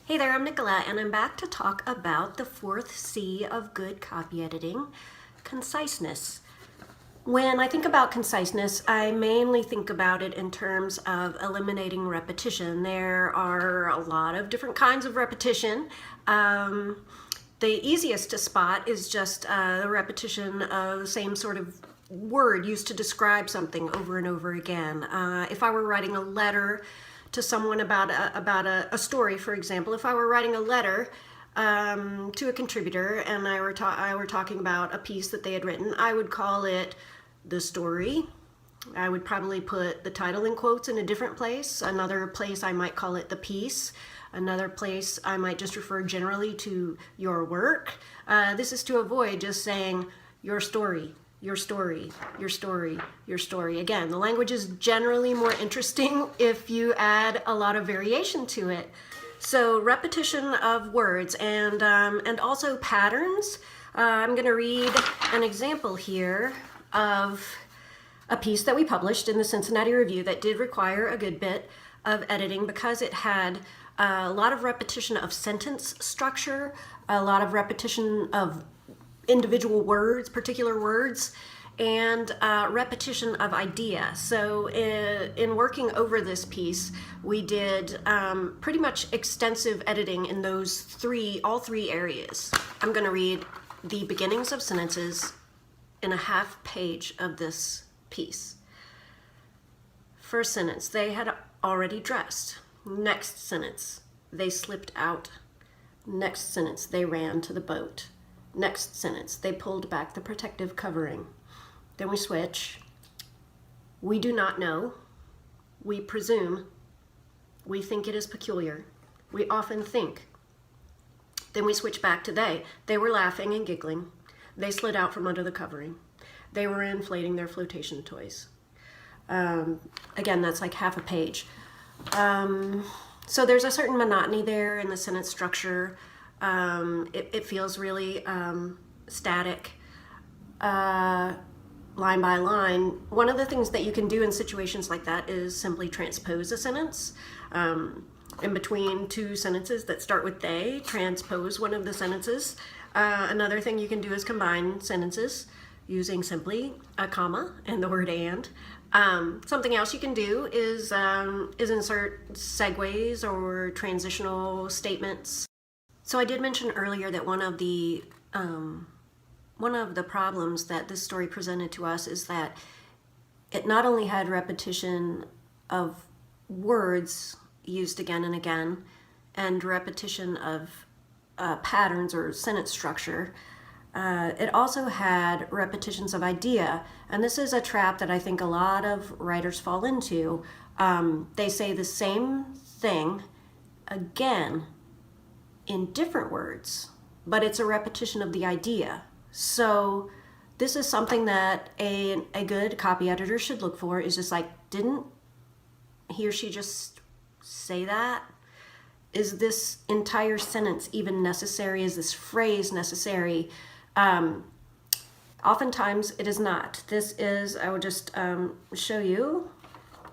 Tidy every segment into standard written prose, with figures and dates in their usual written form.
Hey there, I'm Nicola, and I'm back to talk about the fourth C of good copy editing, conciseness. When I think about conciseness, I mainly think about it in terms of eliminating repetition. There are a lot of different kinds of repetition. The easiest to spot is just the repetition of the same sort of word used to describe something over and over again. If I were writing a letter to someone about a story, for example, if I were writing a letter to a contributor and I were talking about a piece that they had written, I would call it the story. I would probably put the title in quotes in a different place. Another place I might call it the piece. Another place I might just refer generally to your work. This is to avoid just saying your story, your story, your story, your story. Again, the language is generally more interesting if you add a lot of variation to it. So repetition of words and also patterns. I'm going to read an example here of a piece that we published in the Cincinnati Review that did require a good bit of editing because it had a lot of repetition of sentence structure, a lot of repetition of individual words, particular words, and repetition of idea. So in working over this piece, we did pretty much extensive editing in those all three areas. I'm going to read the beginnings of sentences in a half page of this piece. First sentence, they had already dressed. Next sentence, they slipped out. Next sentence, they ran to the boat. Next sentence, they pulled back the protective covering. Then we switch. We do not know. We presume. We think it is peculiar. We often think. Then we switch back to they. They were laughing and giggling. They slid out from under the covering. They were inflating their flotation toys. Again, that's like half a page. So there's a certain monotony there in the sentence structure. It feels really static, line by line. One of the things that you can do in situations like that is simply transpose a sentence. In between two sentences that start with they, transpose one of the sentences. Another thing you can do is combine sentences using simply a comma and the word and. Something else you can do is insert segues or transitional statements. So I did mention earlier that one of the problems that this story presented to us is that it not only had repetition of words used again and again, and repetition of patterns or sentence structure, it also had repetitions of idea. And this is a trap that I think a lot of writers fall into. They say the same thing again in different words, but it's a repetition of the idea. So this is something that a good copy editor should look for, is just like, didn't he or she just say that? Is this entire sentence even necessary? Is this phrase necessary? Oftentimes it is not. This is, I will just show you,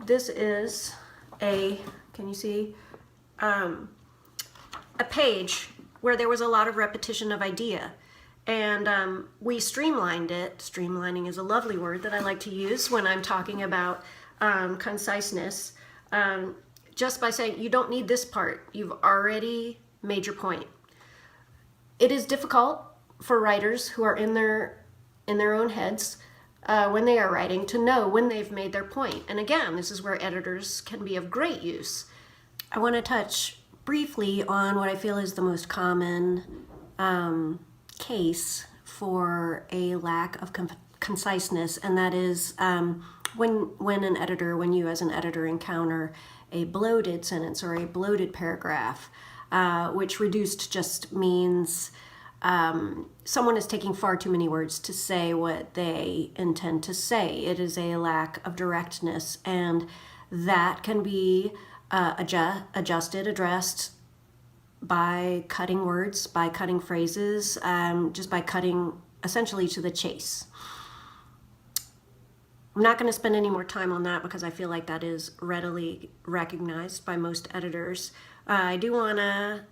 this is can you see? A page where there was a lot of repetition of idea. And we streamlined it. Streamlining is a lovely word that I like to use when I'm talking about conciseness. Just by saying, you don't need this part. You've already made your point. It is difficult for writers who are in their own heads when they are writing to know when they've made their point. And again, this is where editors can be of great use. I want to touch briefly on what I feel is the most common case for a lack of conciseness, and that is when you as an editor encounter a bloated sentence or a bloated paragraph, which reduced just means someone is taking far too many words to say what they intend to say. It is a lack of directness, and that can be addressed by cutting words, by cutting phrases, just by cutting essentially to the chase. I'm not going to spend any more time on that because I feel like that is readily recognized by most editors. I do want to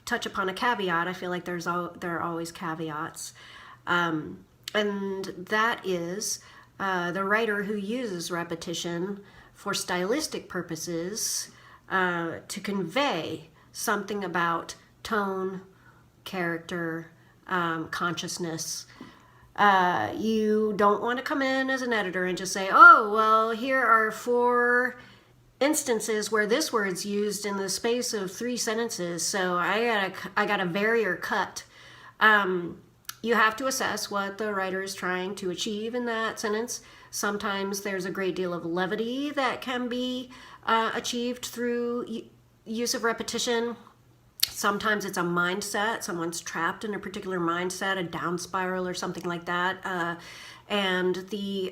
touch upon a caveat. I feel like there are always caveats, and that is the writer who uses repetition for stylistic purposes to convey something about tone, character, consciousness. You don't want to come in as an editor and just say, oh, well, here are 4 instances where this word's used in the space of 3 sentences, so I gotta vary or cut. You have to assess what the writer is trying to achieve in that sentence. Sometimes there's a great deal of levity that can be achieved through use of repetition. Sometimes it's a mindset. Someone's trapped in a particular mindset, a down spiral or something like that. And the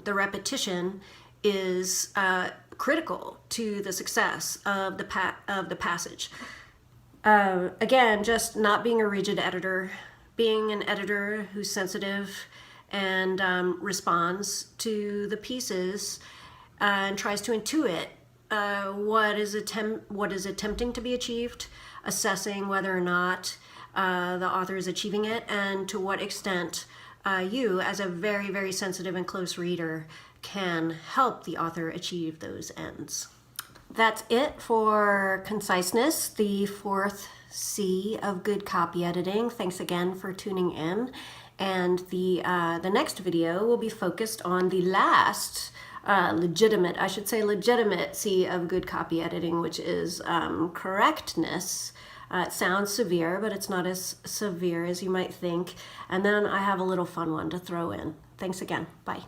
repetition is critical to the success of the passage. Again, just not being a rigid editor, being an editor who's sensitive and responds to the pieces and tries to intuit what is attempting to be achieved, assessing whether or not the author is achieving it, and to what extent you, as a very, very sensitive and close reader, can help the author achieve those ends. That's it for Conciseness, the 4th C of good copy editing. Thanks again for tuning in. And the next video will be focused on the last legitimate C of good copy editing, which is correctness. It sounds severe, but it's not as severe as you might think. And then I have a little fun one to throw in. Thanks again. Bye.